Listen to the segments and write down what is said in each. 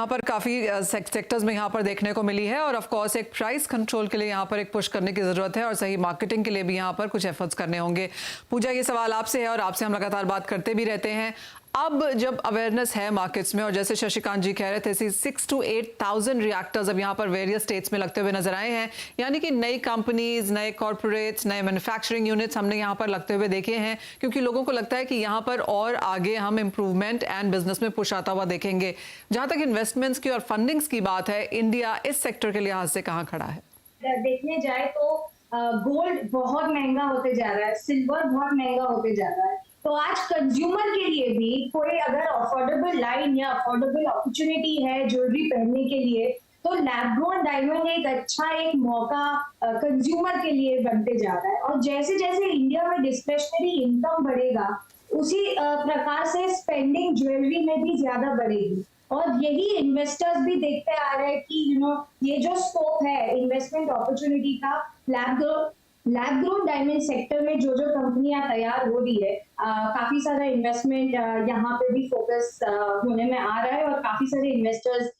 यहाँ पर काफ़ी सेक्टर्स में यहाँ पर देखने को मिली है और ऑफ कोर्स एक प्राइस कंट्रोल के लिए यहाँ पर एक पुश करने की ज़रूरत है और सही मार्केटिंग के लिए भी यहाँ पर कुछ एफर्ट्स करने होंगे। पूजा, ये सवाल आपसे है और आपसे हम लगातार बात करते भी रहते हैं। अब जब अवेयरनेस है मार्केट्स में और जैसे शशिकांत जी कह रहे थे 6 to 8,000 रिएक्टर्स अब यहाँ पर वेरियस स्टेट्स में लगते हुए नजर आए हैं, यानी कि नई कंपनीज, नए कॉर्पोरेट्स, नए मैन्युफैक्चरिंग यूनिट्स हमने यहाँ पर लगते हुए देखे हैं, क्योंकि लोगों को लगता है कि यहाँ पर और आगे हम इम्प्रूवमेंट एंड बिजनेस में पुश आता हुआ देखेंगे। जहाँ तक इन्वेस्टमेंट्स की और फंडिंग्स की बात है, इंडिया इस सेक्टर के लिहाज से कहाँ खड़ा है? देखने जाए तो गोल्ड बहुत महंगा होते जा रहा है, सिल्वर बहुत महंगा होते जा रहा है, तो आज कंज्यूमर के लिए भी कोई अगर अफोर्डेबल लाइन या अफोर्डेबल अपॉर्चुनिटी है ज्वेलरी पहनने के लिए, तो लैब ग्रोन डायमंड एक अच्छा एक मौका कंज्यूमर के लिए बनते जा रहा है। और जैसे जैसे इंडिया में डिस्क्रिशनरी इनकम बढ़ेगा, उसी प्रकार से स्पेंडिंग ज्वेलरी में भी ज्यादा बढ़ेगी। और यही इन्वेस्टर्स भी देखते आ रहे हैं कि ये जो स्कोप है इन्वेस्टमेंट अपॉर्चुनिटी का, लैब ग्रोन डायमंड सेक्टर में जो जो कंपनियां तैयार हो रही है, काफी सारा इन्वेस्टमेंट यहाँ पे भी फोकस होने में आ रहा है और काफी सारे इन्वेस्टर्स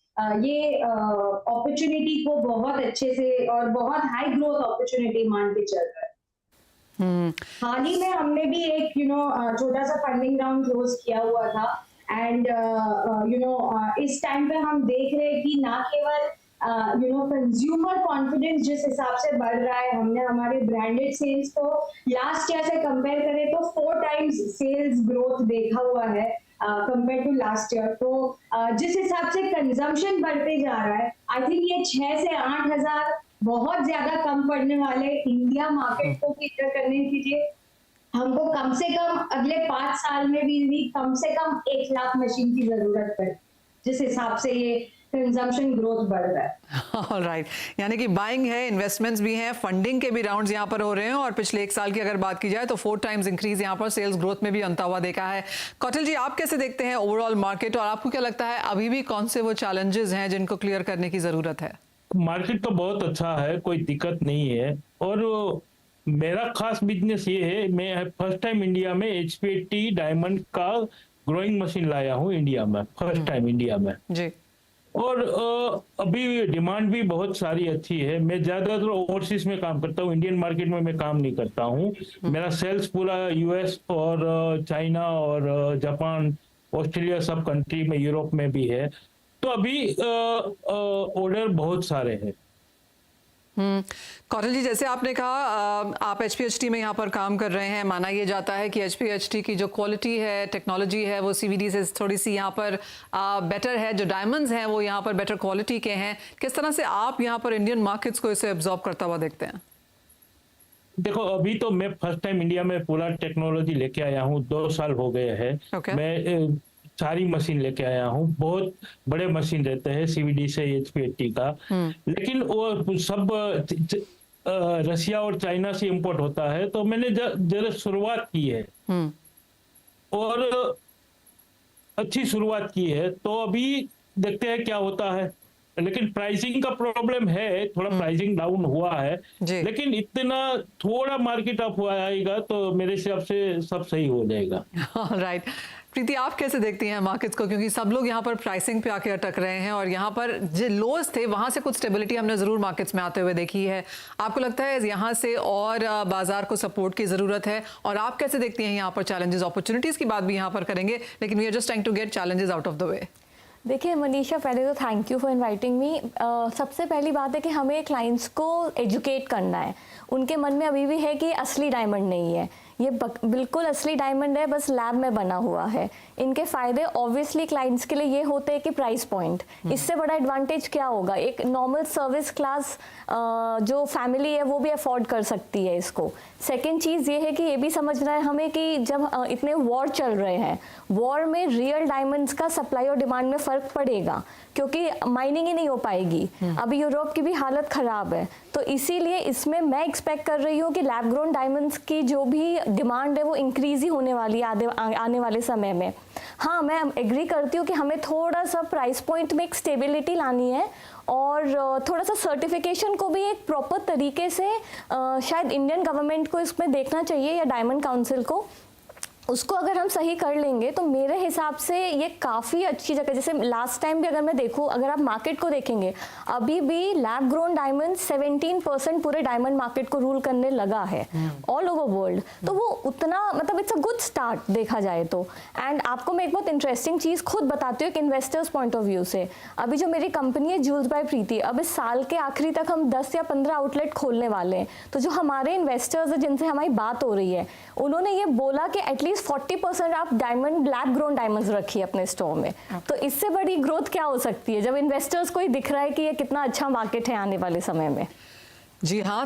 ये अपॉर्चुनिटी को बहुत अच्छे से और बहुत हाई ग्रोथ अपॉर्चुनिटी मान के चल रहा है। हाल ही में हमने भी एक छोटा सा फंडिंग राउंड क्लोज किया हुआ था एंड इस टाइम पे हम देख रहे हैं कि ना केवल कंज्यूमर कॉन्फिडेंस जिस हिसाब से बढ़ रहा है, हमने हमारे ब्रांडेड सेल्स को लास्ट ईयर से कंपेयर करें तो 4 टाइम्स सेल्स ग्रोथ देखा हुआ है कंपेयर टू लास्ट ईयर। तो जिस हिसाब से कंजम्पशन बढ़ते जा रहा है, आई थिंक ये 6 से 8 हजार बहुत ज्यादा कम पड़ने वाले इंडिया मार्केट को केटर करने के लिए हमको कम से कम अगले 5 साल में भी कम से कम 1 लाख मशीन की जरूरत पड़े, जिस हिसाब से ये कंजम्पशन ग्रोथ बढ़ रहा है। ऑलराइट, यानी कि बाइंग है, इन्वेस्टमेंट्स भी हैं, फंडिंग के भी राउंड्स यहाँ पर हो रहे हैं और पिछले 1 साल की अगर बात की जाए तो 4 टाइम्स इंक्रीज यहाँ पर सेल्स ग्रोथ में भी बनता हुआ देखा है। कौटिल जी, आप कैसे देखते हैं ओवरऑल मार्केट और आपको क्या लगता है अभी भी कौन से वो चैलेंजेस हैं जिनको क्लियर करने की जरूरत है? मार्केट तो बहुत अच्छा है, कोई दिक्कत नहीं है और मेरा खास बिजनेस ये है, मैं फर्स्ट टाइम इंडिया में HPHT डायमंड का ग्रोइंग मशीन लाया हूँ इंडिया में, फर्स्ट टाइम इंडिया में जी। और अभी डिमांड भी बहुत सारी अच्छी है। मैं ज्यादातर ओवरसीज में काम करता हूँ, इंडियन मार्केट में मैं काम नहीं करता हूँ। मेरा सेल्स पूरा US और चाइना और जापान, ऑस्ट्रेलिया सब कंट्री में, यूरोप में भी है। तो अभी ऑर्डर बहुत सारे हैं। कौटिल जी, जैसे आपने कहा आप HPHT में यहाँ पर काम कर रहे हैं, माना ये जाता है कि HPHT की जो क्वालिटी है, टेक्नोलॉजी है, वो CVD से थोड़ी सी यहाँ पर बेटर है, जो डायमंड्स हैं वो यहाँ पर बेटर क्वालिटी के हैं। किस तरह से आप यहाँ पर इंडियन मार्केट्स को इसे एब्जॉर्ब करता हुआ देखते हैं? देखो, अभी तो मैं फर्स्ट टाइम इंडिया में पूरा टेक्नोलॉजी लेके आया हूँ, 2 साल हो गए हैं। मैं सारी मशीन लेके आया हूँ, बहुत बड़े मशीन रहते हैं CVD से HPHT का, लेकिन वो सब रशिया और चाइना से इंपोर्ट होता है। तो मैंने जरा शुरुआत की है और अच्छी शुरुआत की है, तो अभी देखते हैं क्या होता है। लेकिन प्राइसिंग का प्रॉब्लम है, थोड़ा प्राइसिंग डाउन हुआ है, लेकिन इतना थोड़ा मार्केट अप हुआ आएगा तो मेरे हिसाब से सब सही हो जाएगा। राइट। प्रीति, आप कैसे देखती हैं मार्केट्स को, क्योंकि सब लोग यहाँ पर प्राइसिंग पे आके अटक रहे हैं और यहाँ पर जो लोज थे वहाँ से कुछ स्टेबिलिटी हमने ज़रूर मार्केट्स में आते हुए देखी है। आपको लगता है यहाँ से और बाजार को सपोर्ट की ज़रूरत है? और आप कैसे देखती हैं यहाँ पर चैलेंजेस? अपॉर्चुनिटीज़ की बात भी यहाँ पर करेंगे, लेकिन we are just trying to get challenges out of the way. देखिए मनीषा, पहले तो thank you for inviting me. सबसे पहली बात है कि हमें क्लाइंट्स को एजुकेट करना है। उनके मन में अभी भी है कि असली डायमंड नहीं है, ये बिल्कुल असली डायमंड है, बस लैब में बना हुआ है। इनके फ़ायदे ऑब्वियसली क्लाइंट्स के लिए ये होते हैं कि प्राइस पॉइंट, इससे बड़ा एडवांटेज क्या होगा? एक नॉर्मल सर्विस क्लास जो फैमिली है वो भी अफोर्ड कर सकती है इसको। सेकेंड चीज़ ये है कि ये भी समझना है हमें कि जब इतने वॉर चल रहे हैं, वॉर में रियल डायमंड्स का सप्लाई और डिमांड में फ़र्क पड़ेगा, क्योंकि माइनिंग ही नहीं हो पाएगी। अभी यूरोप की भी हालत ख़राब है, तो इसीलिए इसमें मैं एक्सपेक्ट कर रही हूँ कि लैब ग्रोन डायमंड्स की जो भी डिमांड है वो इंक्रीज ही होने वाली है आने वाले समय में। हाँ, मैं एग्री करती हूँ कि हमें थोड़ा सा प्राइस पॉइंट में एक स्टेबिलिटी लानी है और थोड़ा सा सर्टिफिकेशन को भी एक प्रॉपर तरीके से शायद इंडियन गवर्नमेंट को इसमें देखना चाहिए या डायमंड काउंसिल को, उसको अगर हम सही कर लेंगे तो मेरे हिसाब से ये काफ़ी अच्छी जगह, जैसे लास्ट टाइम भी अगर मैं देखूं, अगर आप मार्केट को देखेंगे अभी भी लैब ग्रोन डायमंड 17% पूरे डायमंड मार्केट को रूल करने लगा है ऑल ओवर वर्ल्ड। तो वो उतना मतलब इट्स अ गुड स्टार्ट देखा जाए तो। एंड आपको मैं एक बहुत इंटरेस्टिंग चीज़ खुद बताती हूँ एक इन्वेस्टर्स पॉइंट ऑफ व्यू से। अभी जो मेरी कंपनी है ज्यूल्स बाय प्रीति, अब इस साल के आखिरी तक हम 10 या 15 आउटलेट खोलने वाले हैं। तो जो हमारे इन्वेस्टर्स हैं जिनसे हमारी बात हो रही है, उन्होंने ये बोला कि एटलीस्ट 40% आप डायमंड लैब ग्रोन डायमंड्स रखिए अपने स्टोर में। तो इससे बड़ी ग्रोथ क्या हो सकती है जब इन्वेस्टर्स को ही दिख रहा है कि ये कितना अच्छा मार्केट है आने वाले समय में। जी हाँ,